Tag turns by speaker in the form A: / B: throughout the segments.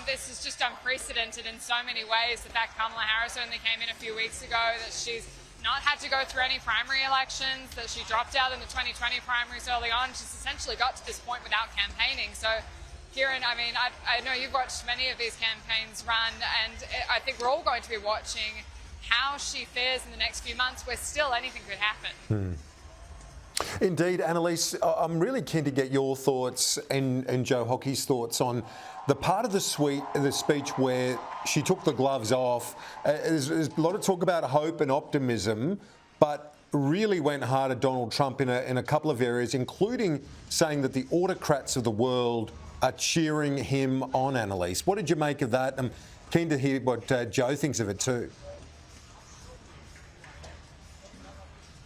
A: this is just unprecedented in so many ways. The fact Kamala Harris only came in a few weeks ago, that she's not had to go through any primary elections, that she dropped out in the 2020 primaries early on. She's essentially got to this point without campaigning. So, Kieran, I mean, I know you've watched many of these campaigns run, and I think we're all going to be watching how she fares in the next few months, where still anything could happen.
B: Indeed, Annalise, I'm really keen to get your thoughts and Joe Hockey's thoughts on the part of the speech where she took the gloves off. There's a lot of talk about hope and optimism, but really went hard at Donald Trump in a couple of areas, including saying that the autocrats of the world are cheering him on, Annalise. What did you make of that? I'm keen to hear what Joe thinks of it too.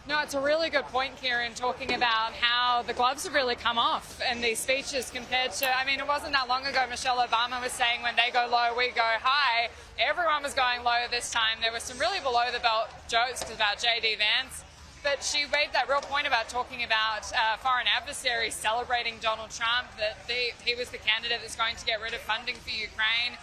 A: No, it's a really good point, Kieran, talking about how the gloves have really come off in these speeches compared to, I mean, it wasn't that long ago Michelle Obama was saying when they go low, we go high. Everyone was going low this time. There were some really below-the-belt jokes about J.D. Vance, but she made that real point about talking about foreign adversaries celebrating Donald Trump, that he was the candidate that's going to get rid of funding for Ukraine.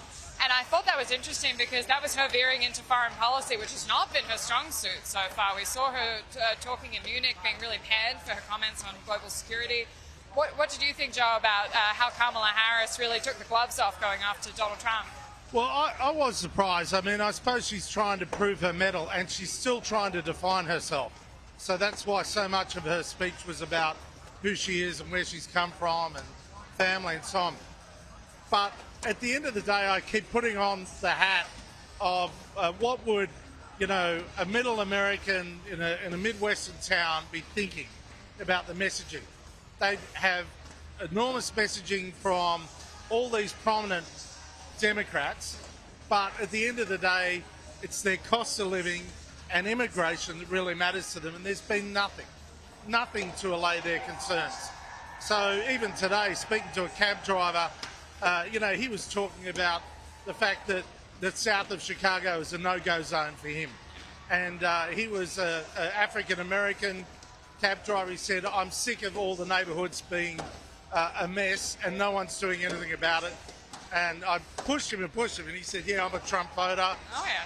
A: And I thought that was interesting because that was her veering into foreign policy, which has not been her strong suit so far. We saw her talking in Munich, being really panned for her comments on global security. What did you think, Joe, about how Kamala Harris really took the gloves off going after Donald Trump?
C: Well, I was surprised. I mean, I suppose she's trying to prove her mettle, and she's still trying to define herself. So that's why so much of her speech was about who she is and where she's come from and family and so on. But at the end of the day, I keep putting on the hat of what would, you know, a middle American in a Midwestern town be thinking about the messaging. They have enormous messaging from all these prominent Democrats, but at the end of the day, it's their cost of living and immigration that really matters to them, and there's been nothing to allay their concerns. So even today, speaking to a cab driver, you know, he was talking about the fact that south of Chicago is a no-go zone for him. And he was an African-American cab driver. He said, I'm sick of all the neighbourhoods being a mess and no one's doing anything about it. And I pushed him, and he said, yeah, I'm a Trump voter,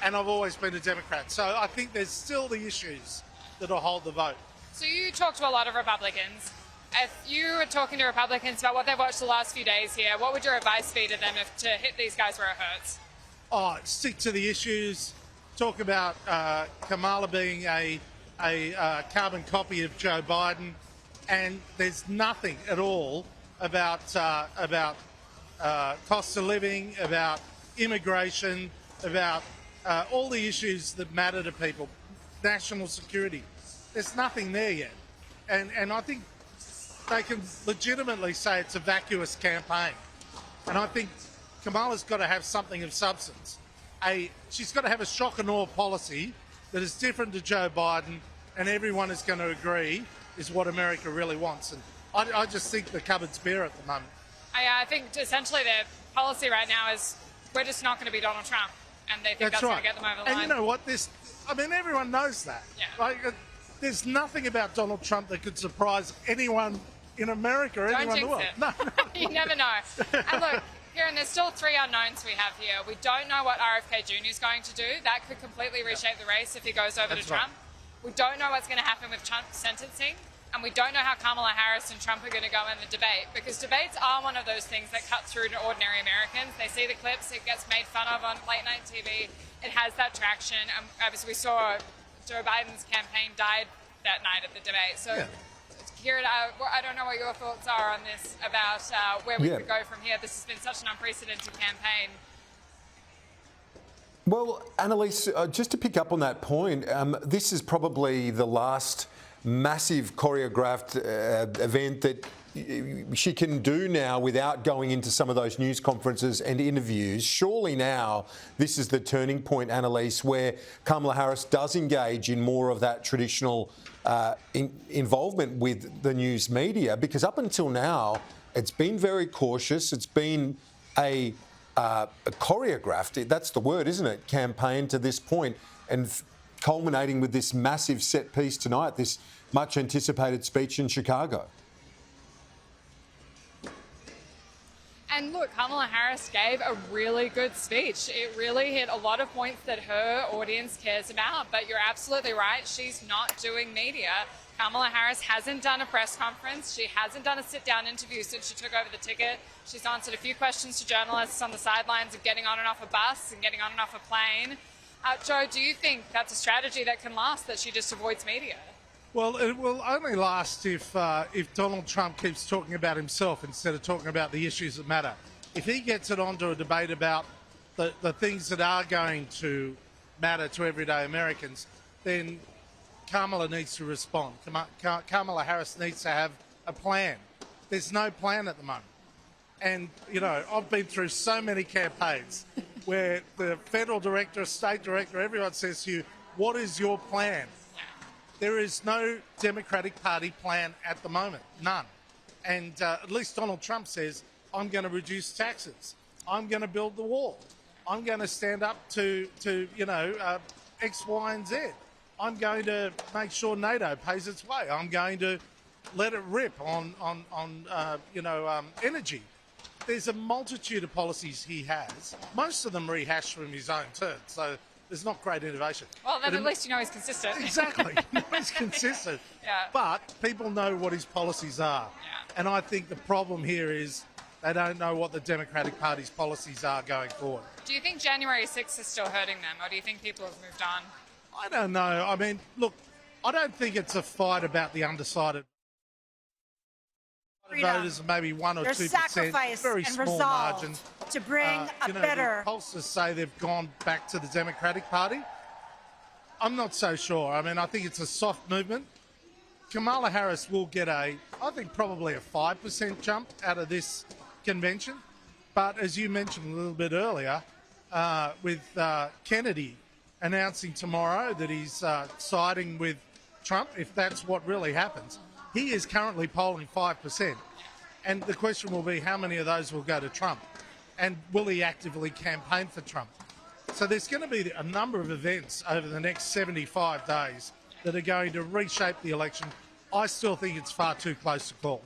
C: and I've always been a Democrat. So I think there's still the issues that'll hold the vote.
A: So you talk to a lot of Republicans. If you were talking to Republicans about what they've watched the last few days here, what would your advice be to them to hit these guys where it hurts?
C: Oh, stick to the issues. Talk about Kamala being a carbon copy of Joe Biden, and there's nothing at all about cost of living, about immigration, about all the issues that matter to people, national security. There's nothing there yet, and I think they can legitimately say it's a vacuous campaign. And I think Kamala's got to have something of substance. She's got to have a shock and awe policy that is different to Joe Biden, and everyone is going to agree is what America really wants. And I just think the cupboard's bare at the moment.
A: I think essentially their policy right now is we're just not going to be Donald Trump, and they think that's right. Going to get them over the line.
C: And you know what? Everyone knows that.
A: Yeah.
C: Like, there's nothing about Donald Trump that could surprise anyone in America or anyone in the world.
A: No. You never know. And look, Kieran, there's still three unknowns we have here. We don't know what RFK Jr. is going to do. That could completely reshape the race if he goes over to Trump. Right. We don't know what's going to happen with Trump's sentencing. And we don't know how Kamala Harris and Trump are going to go in the debate, because debates are one of those things that cut through to ordinary Americans. They see the clips, it gets made fun of on late night TV. It has that traction. Obviously, we saw Joe Biden's campaign died that night at the debate. So, Kieran, I don't know what your thoughts are on this, about where we could go from here. This has been such an unprecedented campaign.
B: Well, Annalise, just to pick up on that point, this is probably the last massive choreographed event that she can do now without going into some of those news conferences and interviews. Surely now this is the turning point, Annalise, where Kamala Harris does engage in more of that traditional involvement with the news media, because up until now it's been very cautious. It's been a choreographed, that's the word, isn't it, campaign to this point, and culminating with this massive set piece tonight, this much anticipated speech in Chicago.
A: And look, Kamala Harris gave a really good speech. It really hit a lot of points that her audience cares about. But you're absolutely right. She's not doing media. Kamala Harris hasn't done a press conference. She hasn't done a sit-down interview since she took over the ticket. She's answered a few questions to journalists on the sidelines of getting on and off a bus and getting on and off a plane. Joe, do you think that's a strategy that can last, that she just avoids media?
C: Well, it will only last if Donald Trump keeps talking about himself instead of talking about the issues that matter. If he gets it onto a debate about the things that are going to matter to everyday Americans, then Kamala needs to respond. Kamala Harris needs to have a plan. There's no plan at the moment. And, you know, I've been through so many campaigns where the federal director, state director, everyone says to you, what is your plan? There is no Democratic Party plan at the moment, none. And at least Donald Trump says, I'm going to reduce taxes. I'm going to build the wall. I'm going to stand up to X, Y, and Z. I'm going to make sure NATO pays its way. I'm going to let it rip on energy. There's a multitude of policies he has, most of them rehashed from his own turn. So there's not great innovation.
A: Well, then at least you know he's consistent.
C: Exactly. He's consistent.
A: Yeah.
C: But people know what his policies are.
A: Yeah.
C: And I think the problem here is they don't know what the Democratic Party's policies are going forward.
A: Do you think January 6th is still hurting them, or do you think people have moved on?
C: I don't know. I mean, look, I don't think it's a fight about the undecided. Voters are maybe 1 or 2%,
D: sacrifice
C: very
D: and
C: small
D: resolve
C: margin.
D: To bring a better.
C: The pollsters say they've gone back to the Democratic Party. I'm not so sure. I mean, I think it's a soft movement. Kamala Harris will get I think probably a 5% jump out of this convention. But as you mentioned a little bit earlier, with Kennedy announcing tomorrow that he's siding with Trump, if that's what really happens, he is currently polling 5%. And the question will be how many of those will go to Trump? And will he actively campaign for Trump? So there's going to be a number of events over the next 75 days that are going to reshape the election. I still think it's far too close to call.